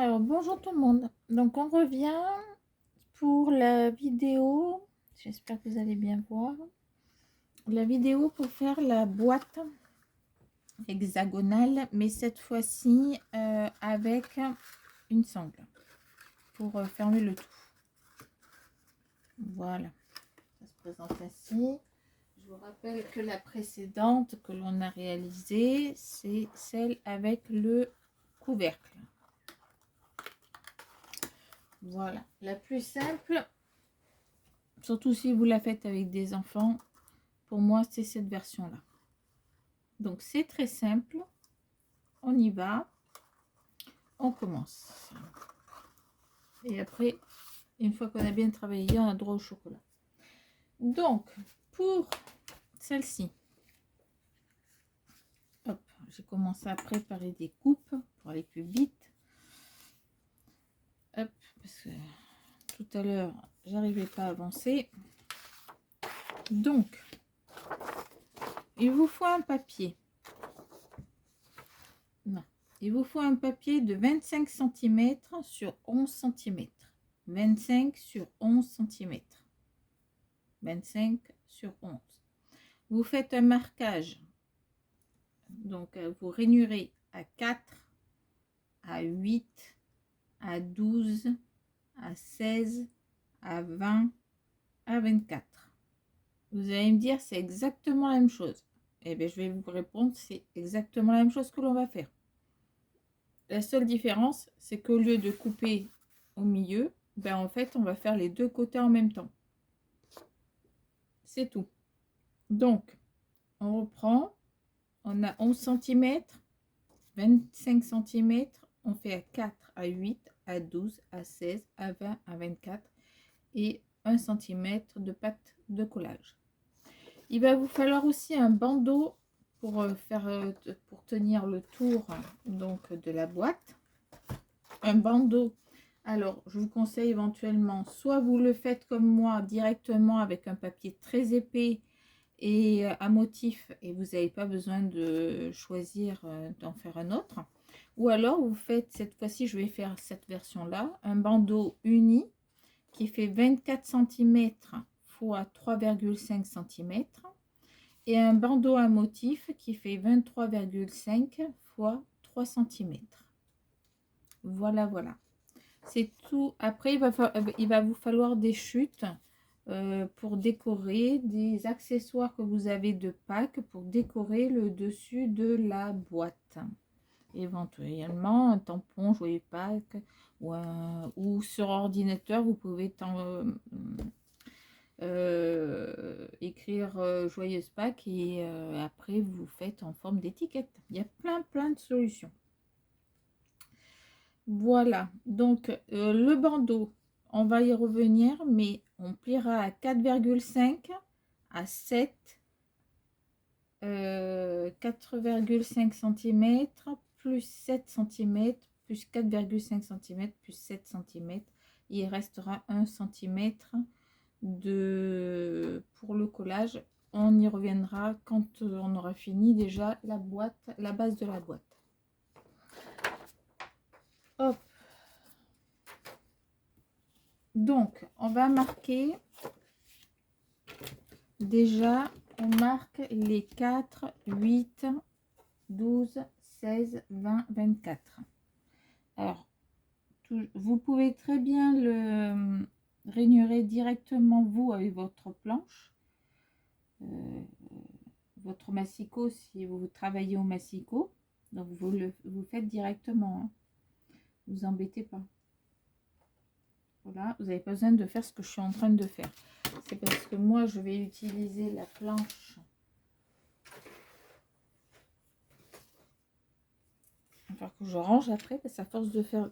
Alors, bonjour tout le monde. Donc, on revient pour la vidéo. J'espère que vous allez bien voir. La vidéo pour faire la boîte hexagonale, mais cette fois-ci avec une sangle pour fermer le tout. Voilà, ça se présente ainsi. Je vous rappelle que la précédente que l'on a réalisée, c'est celle avec le couvercle. Voilà, la plus simple, surtout si vous la faites avec des enfants, pour moi, c'est cette version-là. Donc, c'est très simple. On y va. On commence. Et après, une fois qu'on a bien travaillé, on a droit au chocolat. Donc, pour celle-ci, hop, j'ai commencé à préparer des coupes pour aller plus vite. Hop, parce que tout à l'heure, j'arrivais pas à avancer. Donc, il vous faut un papier. Non, il vous faut un papier de 25 cm sur 11 cm. 25 sur 11 cm. 25 sur 11. Vous faites un marquage. Donc, vous rainurez à 4, à 8, à 12, à 16, à 20, à 24. Vous allez me dire, c'est exactement la même chose. Eh bien, je vais vous répondre, c'est exactement la même chose que l'on va faire. La seule différence, c'est qu'au lieu de couper au milieu, ben en fait, on va faire les deux côtés en même temps. C'est tout. Donc, on reprend. On a 11 cm, 25 cm. On fait à 4, à 8, à 12, à 16, à 20, à 24 et 1 cm de pâte de collage. Il va vous falloir aussi un bandeau pour pour tenir le tour donc de la boîte. Un bandeau. Alors, je vous conseille éventuellement, soit vous le faites comme moi directement avec un papier très épais et à motif, et vous n'avez pas besoin de choisir d'en faire un autre. Ou alors, vous faites, cette fois-ci, je vais faire cette version-là, un bandeau uni qui fait 24 cm x 3,5 cm et un bandeau à motif qui fait 23,5 x 3 cm. Voilà, voilà. C'est tout. Après, il va vous falloir des chutes pour décorer, des accessoires que vous avez de Pâques pour décorer le dessus de la boîte. Éventuellement, un tampon joyeux Pâques ou sur ordinateur, vous pouvez écrire joyeuse Pâques et après vous faites en forme d'étiquette. Il y a plein de solutions. Voilà, donc le bandeau, on va y revenir, mais on pliera à 4,5, à 7, 4,5 cm, plus 7 cm, plus 4,5 cm, plus 7 cm. Il restera 1 cm pour le collage. On y reviendra quand on aura fini déjà la boîte, la base de la boîte. Hop. Donc, on va marquer, déjà, on marque les 4, 8, 12, 16, 20, 24. Alors, vous pouvez très bien le rainurer directement, vous, avec votre planche, votre massicot, si vous travaillez au massicot. Donc, vous faites directement, hein. Vous embêtez pas. Voilà, vous n'avez pas besoin de faire ce que je suis en train de faire. C'est parce que moi, je vais utiliser la planche. Il va falloir que je range après, parce qu'à force de faire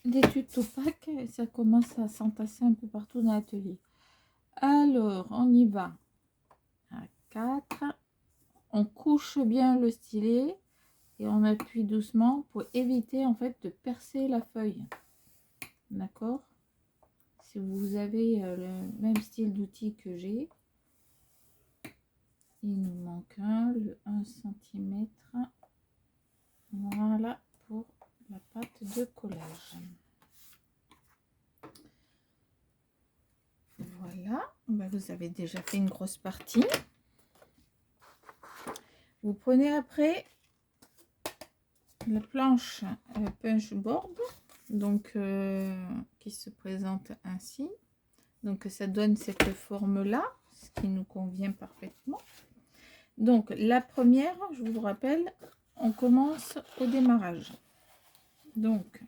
des tutos Pâques, ça commence à s'entasser un peu partout dans l'atelier. Alors, on y va. À 4. On couche bien le stylet et on appuie doucement pour éviter en fait de percer la feuille. D'accord? Si vous avez le même style d'outil que j'ai, il nous manque le 1 cm. Voilà pour la pâte de collage. Voilà, ben vous avez déjà fait une grosse partie. Vous prenez après la planche punch board, donc qui se présente ainsi. Donc ça donne cette forme là, ce qui nous convient parfaitement. Donc la première, je vous rappelle, on commence au démarrage. Donc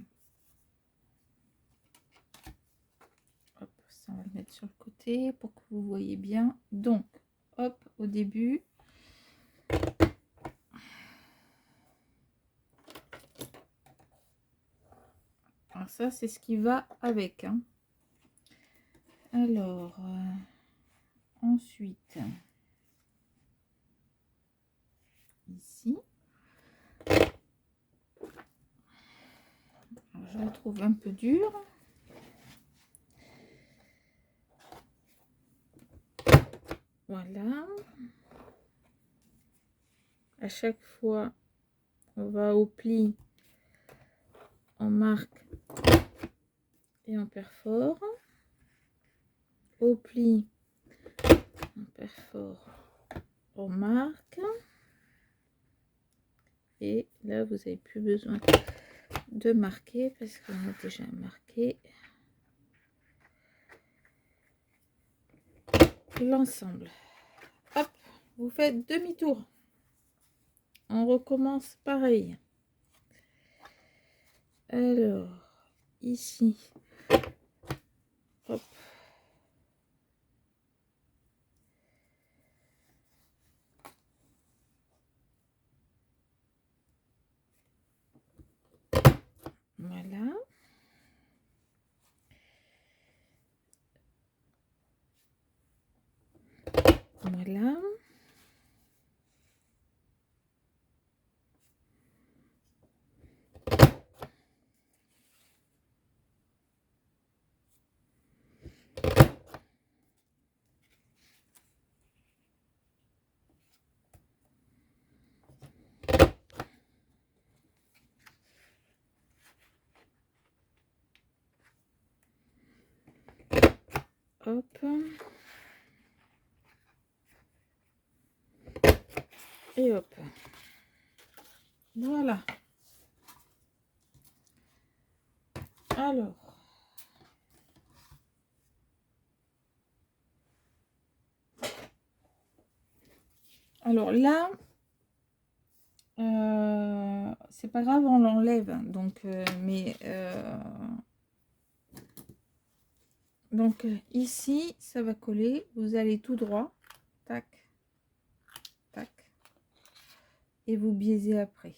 hop, ça on va le mettre sur le côté pour que vous voyez bien. Donc hop, au début, alors ça c'est ce qui va avec, hein. Alors ensuite ici, alors, je la trouve un peu dure. Voilà, à chaque fois on va au pli, on marque et on perfore, au pli, on perfore, on marque, et là vous n'avez plus besoin de marquer parce qu'on a déjà marqué l'ensemble. Hop, vous faites demi-tour, on recommence pareil. Alors ici, hop, voilà, voilà, hop, et hop, voilà. Alors là, c'est pas grave, on l'enlève, donc donc ici ça va coller, vous allez tout droit, tac tac, et vous biaisez après,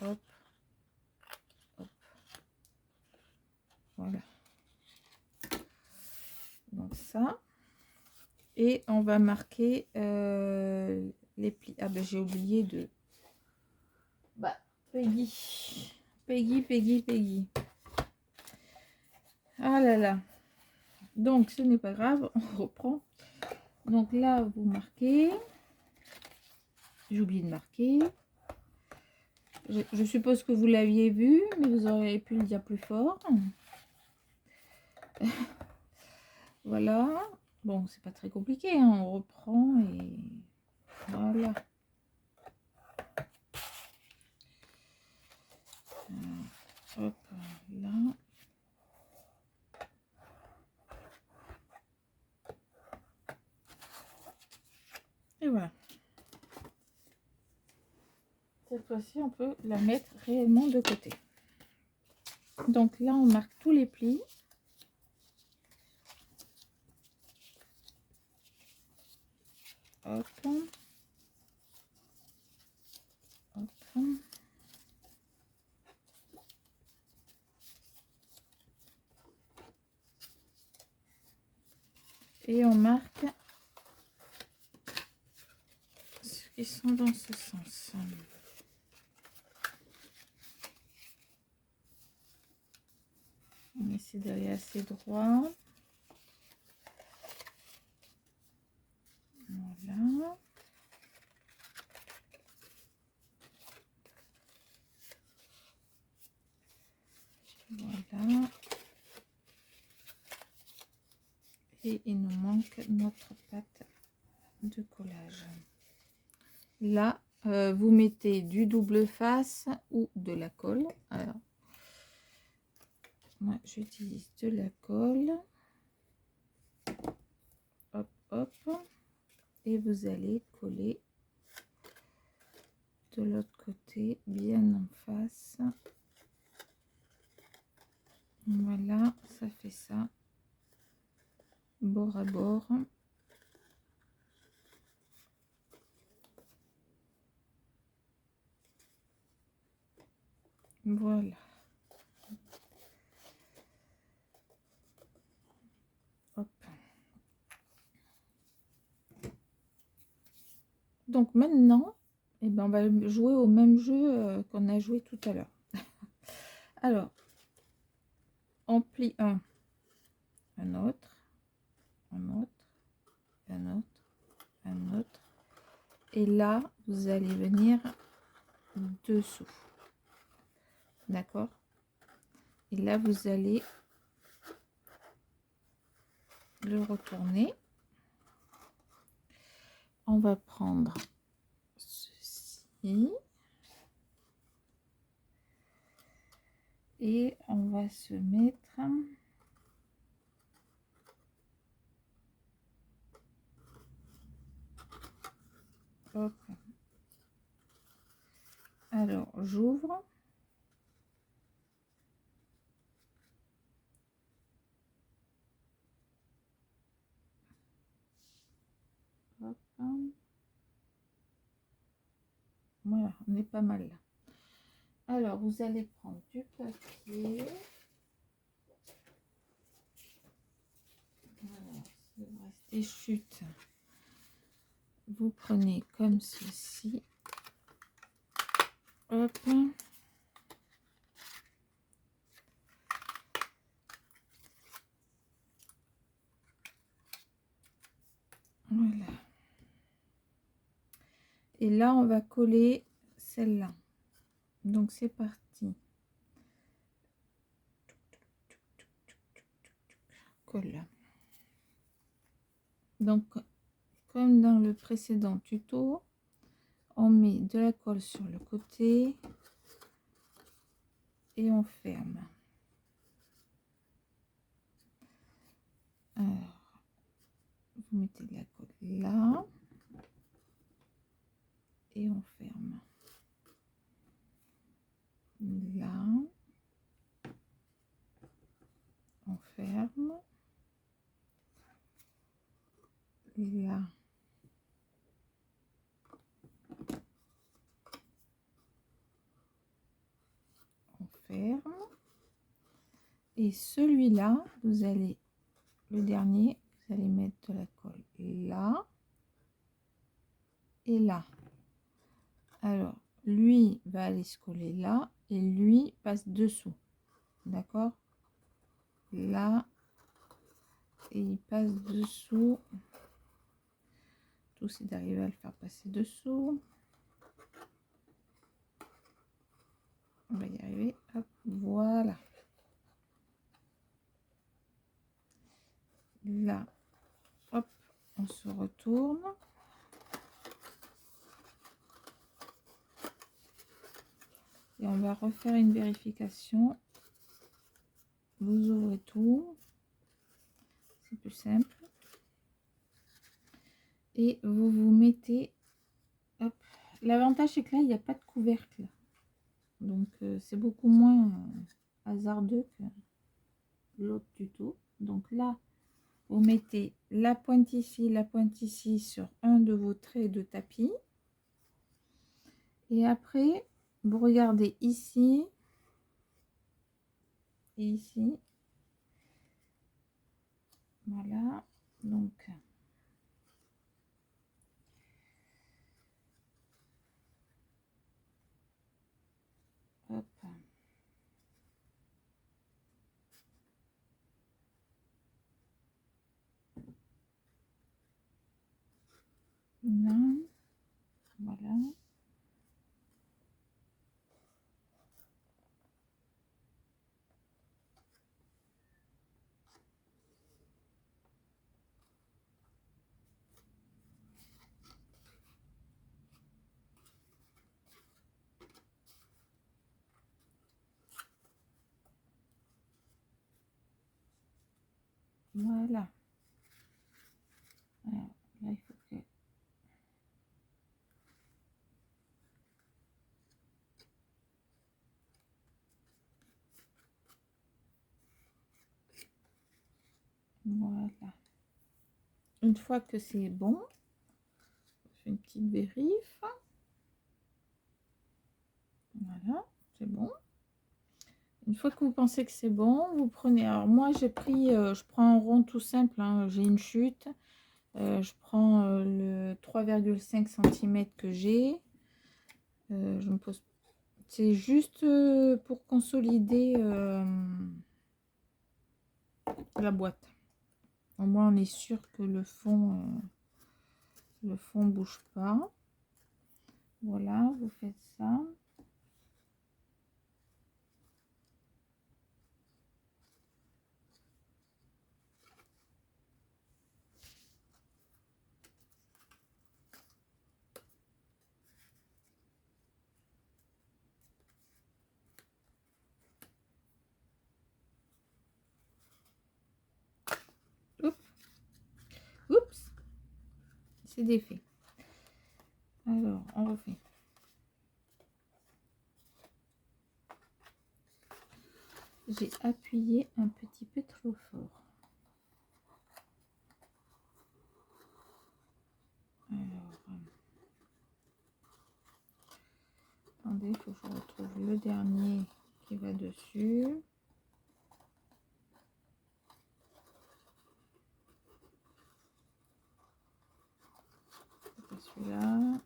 hop hop, voilà, donc ça, et on va marquer les plis. Ah ben j'ai oublié de Peggy. Ah là là, donc ce n'est pas grave, on reprend. Donc là vous marquez, j'ai oublié de marquer, je suppose que vous l'aviez vu, mais vous auriez pu le dire plus fort. Voilà, bon c'est pas très compliqué, hein. On reprend et voilà. Hop là, et voilà. Cette fois-ci on peut la mettre réellement de côté. Donc là on marque tous les plis. Hop. Hop. Et on marque ceux qui sont dans ce sens. On essaie d'aller assez droit. Voilà. Voilà. Et il nous manque notre pâte de collage. Là, vous mettez du double face ou de la colle. Alors, moi, j'utilise de la colle. Hop, hop. Et vous allez coller de l'autre côté, bien en face. Voilà, ça fait ça. Bord à bord. Voilà. Hop. Donc maintenant, eh ben, on va jouer au même jeu qu'on a joué tout à l'heure. Alors, on plie un autre, un autre, un autre, un autre. Et là, vous allez venir dessous. D'accord? Et là, vous allez le retourner. On va prendre ceci. Et on va se mettre... Hop. Alors, j'ouvre. Hop. Voilà, on est pas mal là. Alors, vous allez prendre du papier. Voilà, si vous restez chute, vous prenez comme ceci. Hop. Voilà. Et là, on va coller celle-là. Donc, c'est parti. Colle. Donc, comme dans le précédent tuto, on met de la colle sur le côté et on ferme. Alors, vous mettez de la colle là et on ferme. Là, on ferme. Là, on ferme. Et celui-là, vous allez, le dernier, vous allez mettre de la colle là et là. Alors, lui va aller se coller là et lui passe dessous. D'accord? Là, et il passe dessous. Tout, c'est d'arriver à le faire passer dessous. On va y arriver. Hop, voilà. Là, hop, on se retourne. Et on va refaire une vérification. Vous ouvrez tout. C'est plus simple. Et vous vous mettez... Hop. L'avantage, c'est que là, il n'y a pas de couvercle. Donc, c'est beaucoup moins hasardeux que l'autre tuto. Donc là, vous mettez la pointe ici sur un de vos traits de tapis. Et après, vous regardez ici et ici. Voilà. Donc, hop. Là. Voilà. Voilà. Alors, là, il faut que... Voilà. Une fois que c'est bon, je fais une petite vérif. Voilà, c'est bon. Une fois que vous pensez que c'est bon, vous prenez... Alors moi, j'ai pris... je prends un rond tout simple. Hein, j'ai une chute. Je prends le 3,5 cm que j'ai. Je me pose... C'est juste pour consolider la boîte. Au moins, on est sûr que le fond bouge pas. Voilà, vous faites ça. Oups, c'est défait. Alors, on refait. J'ai appuyé un petit peu trop fort. Alors, attendez, il faut que je retrouve le dernier qui va dessus. Celui-là.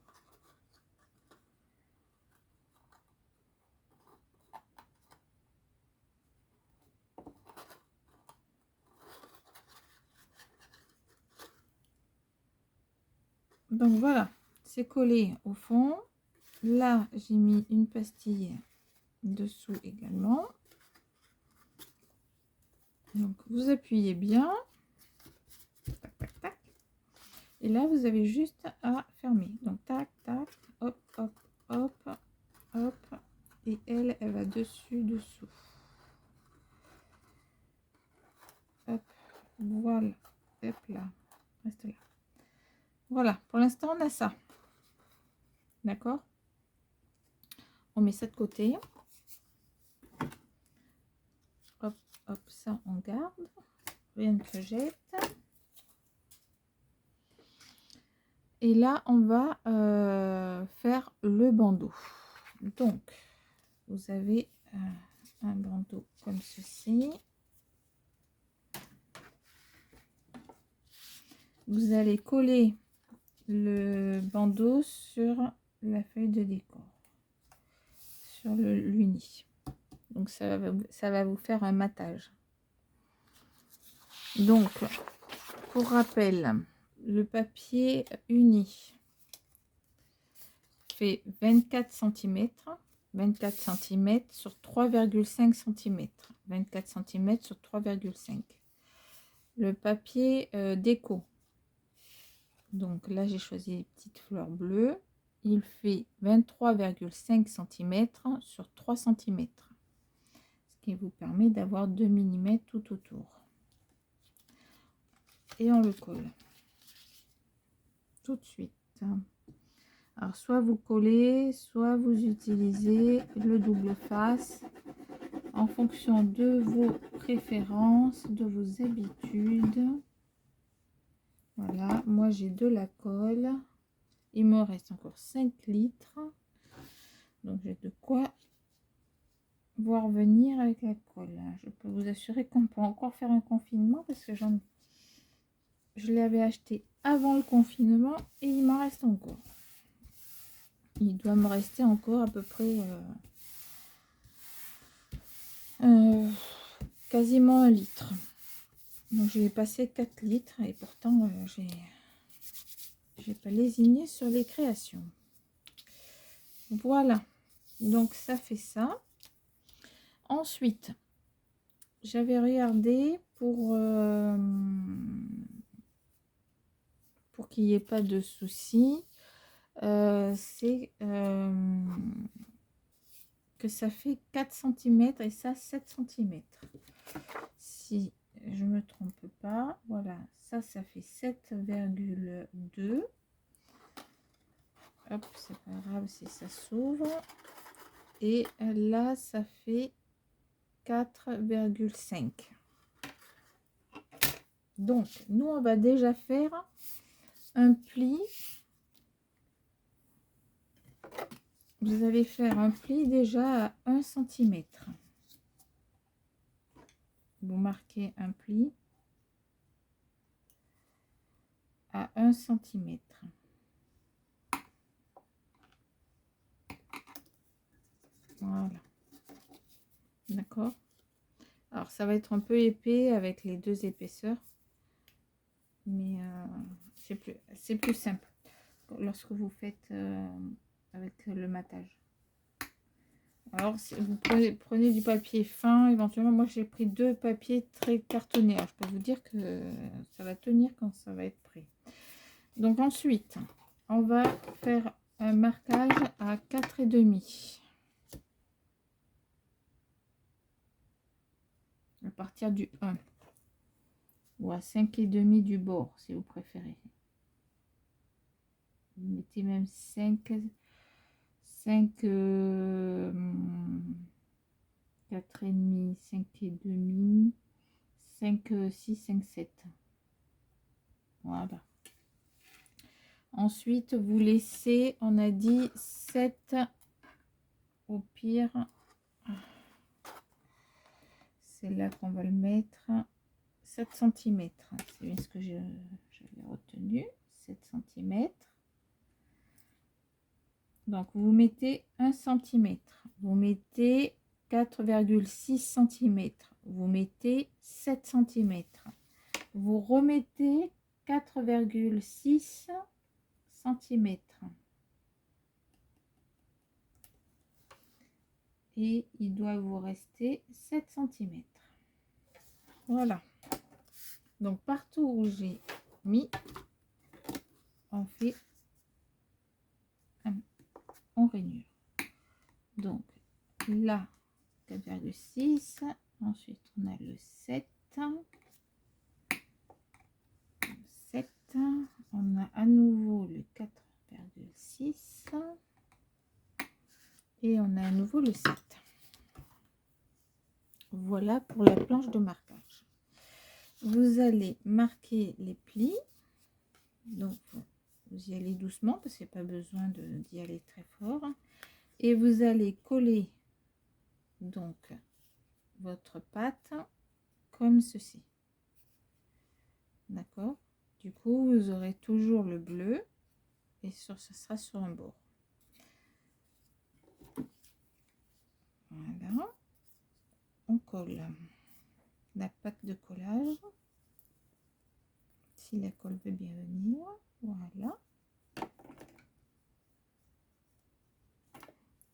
Donc voilà, c'est collé au fond. Là, j'ai mis une pastille dessous également. Donc vous appuyez bien. Tac, tac, tac. Et là, vous avez juste à fermer. Donc tac, tac, hop, hop, hop, hop. Et elle va dessus, dessous. Hop, voilà. Hop là. Reste là. Voilà, pour l'instant, on a ça. D'accord? On met ça de côté. Hop, hop, ça, on garde. Rien ne se jette. Et là, on va faire le bandeau. Donc, vous avez un bandeau comme ceci. Vous allez coller le bandeau sur la feuille de décor, sur l'uni. Donc, ça va vous faire un matage. Donc, pour rappel, le papier uni fait 24 cm. 24 cm sur 3,5 cm. 24 cm sur 3,5. Le papier déco. Donc là, j'ai choisi les petites fleurs bleues. Il fait 23,5 cm sur 3 cm. Ce qui vous permet d'avoir 2 mm tout autour. Et on le colle. Tout de suite. Alors, soit vous collez, soit vous utilisez le double face en fonction de vos préférences, de vos habitudes. Voilà, moi j'ai de la colle. Il me reste encore 5 litres. Donc j'ai de quoi voir venir avec la colle. Je peux vous assurer qu'on peut encore faire un confinement parce que je l'avais acheté avant le confinement et il m'en reste encore. Il doit me rester encore à peu près quasiment 1 litre. Donc j'ai passé 4 litres et pourtant j'ai pas lésiné sur les créations. Voilà, donc ça fait ça. Ensuite, j'avais regardé pour qu'il n'y ait pas de soucis. C'est que ça fait 4 cm et ça 7 cm. Si je me trompe pas, voilà, ça fait 7,2. Hop, c'est pas grave si ça s'ouvre. Et là, ça fait 4,5. Donc, nous, on va déjà faire un pli. Vous allez faire un pli déjà à 1 cm. Vous marquez un pli à 1 cm. Voilà. D'accord. Alors, ça va être un peu épais avec les deux épaisseurs. Mais c'est plus simple lorsque vous faites avec le matage. Alors, si vous prenez du papier fin, éventuellement, moi j'ai pris 2 papiers très cartonnés. Alors, je peux vous dire que ça va tenir quand ça va être prêt. Donc ensuite, on va faire un marquage à 4,5. À partir du 1. Ou à 5,5 du bord, si vous préférez. Vous mettez même 5, 4,5, 5,5, 5, 6, 5, 7. Voilà. Ensuite, vous laissez, on a dit 7, au pire, c'est là qu'on va le mettre, 7 cm. C'est bien ce que j'avais retenu, 7 cm. Donc, vous mettez 1 cm, vous mettez 4,6 cm, vous mettez 7 cm, vous remettez 4,6 cm. Et il doit vous rester 7 cm. Voilà. Donc, partout où j'ai mis, on fait en rainure. Donc, là, 4,6. Ensuite, on a le 7. 7. On a à nouveau le 4,6. Et on a à nouveau le 7. Voilà pour la planche de marquage. Vous allez marquer les plis. Donc, vous y allez doucement parce qu'il n'y a pas besoin d'y aller très fort. Et vous allez coller donc votre pâte comme ceci. D'accord? Du coup, vous aurez toujours le bleu et ça sera sur un bord. Voilà. On colle la pâte de collage. Si la colle veut bien venir. Voilà.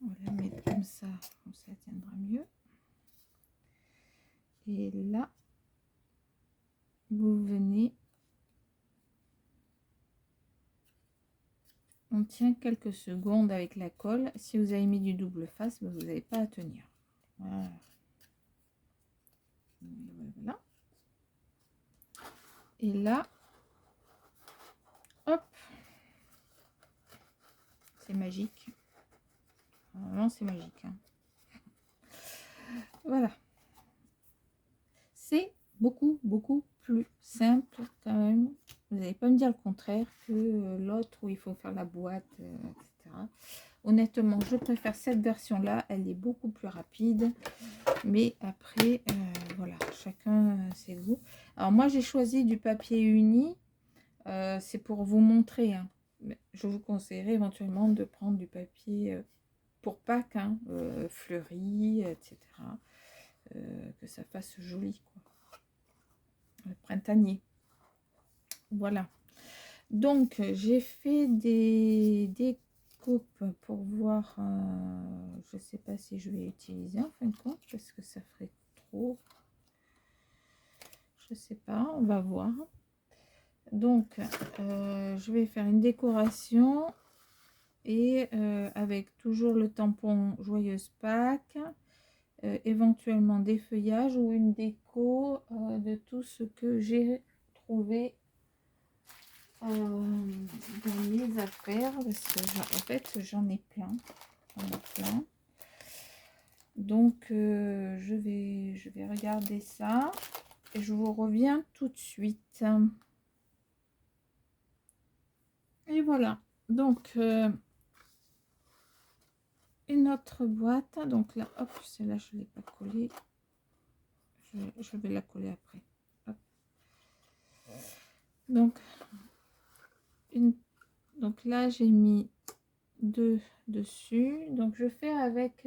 On va la mettre comme ça tiendra mieux. Et là, vous venez, on tient quelques secondes avec la colle. Si vous avez mis du double face, vous n'avez pas à tenir. Voilà. Voilà. Et là, hop, c'est magique. Vraiment, c'est magique. Hein. Voilà. C'est beaucoup plus simple quand même. Vous n'allez pas me dire le contraire que l'autre où il faut faire la boîte, etc. Honnêtement, je préfère cette version-là. Elle est beaucoup plus rapide. Mais après, voilà, chacun ses goûts. Alors moi, j'ai choisi du papier uni. C'est pour vous montrer. Hein. Je vous conseillerais éventuellement de prendre du papier pour Pâques, hein, fleuri, etc. Que ça fasse joli, quoi. Printanier. Voilà. Donc, j'ai fait des coupes pour voir. Je ne sais pas si je vais utiliser en fin de compte parce que ça ferait trop. Je sais pas, on va voir. Donc, je vais faire une décoration et avec toujours le tampon Joyeuse Pâques éventuellement des feuillages ou une déco de tout ce que j'ai trouvé dans mes affaires, parce que en fait j'en ai plein, donc je vais regarder ça et je vous reviens tout de suite. Et voilà, donc une autre boîte, donc là, hop, celle-là je ne l'ai pas collée, je vais la coller après. Hop. Donc là j'ai mis 2 dessus, donc je fais avec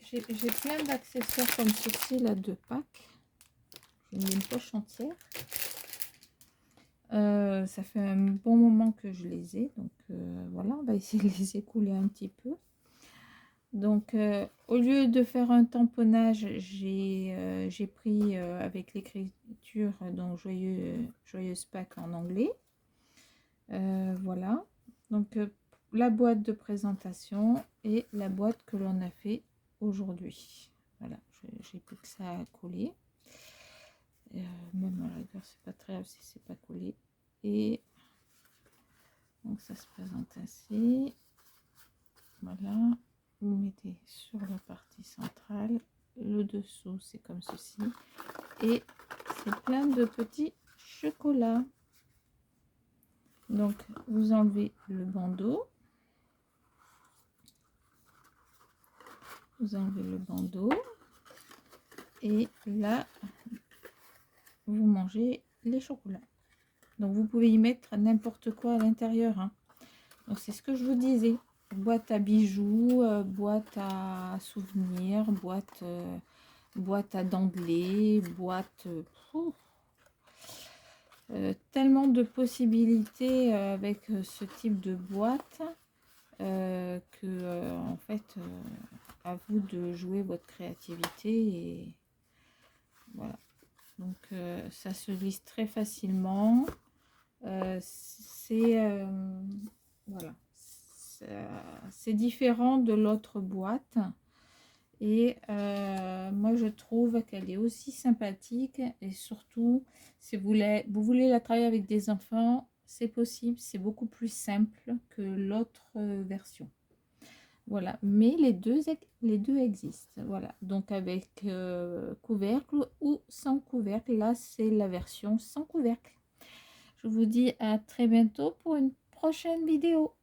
j'ai plein d'accessoires comme ceci là, de Pâques. J'ai mis une poche entière. Ça fait un bon moment que je les ai, donc voilà, on va essayer de les écouler un petit peu. Donc au lieu de faire un tamponnage, j'ai pris avec l'écriture donc joyeuse Pâques en anglais. Voilà, donc la boîte de présentation et la boîte que l'on a fait aujourd'hui. Voilà, j'ai plus que ça à coller. Même à la rigueur, c'est pas très grave si c'est pas collé. Et donc ça se présente ainsi. Voilà, vous mettez sur la partie centrale. Le dessous, c'est comme ceci. Et c'est plein de petits chocolats. Donc, vous enlevez le bandeau. Vous enlevez le bandeau. Et là, vous mangez les chocolats. Donc, vous pouvez y mettre n'importe quoi à l'intérieur. Hein. Donc, c'est ce que je vous disais. Boîte à bijoux, boîte à souvenirs, boîte à dentelés, boîte... tellement de possibilités avec ce type de boîte que en fait à vous de jouer votre créativité et voilà. Donc ça se lisse très facilement. C'est voilà, c'est différent de l'autre boîte. Et moi, je trouve qu'elle est aussi sympathique. Et surtout, si vous voulez la travailler avec des enfants, c'est possible. C'est beaucoup plus simple que l'autre version. Voilà. Mais les deux existent. Voilà. Donc, avec couvercle ou sans couvercle. Là, c'est la version sans couvercle. Je vous dis à très bientôt pour une prochaine vidéo.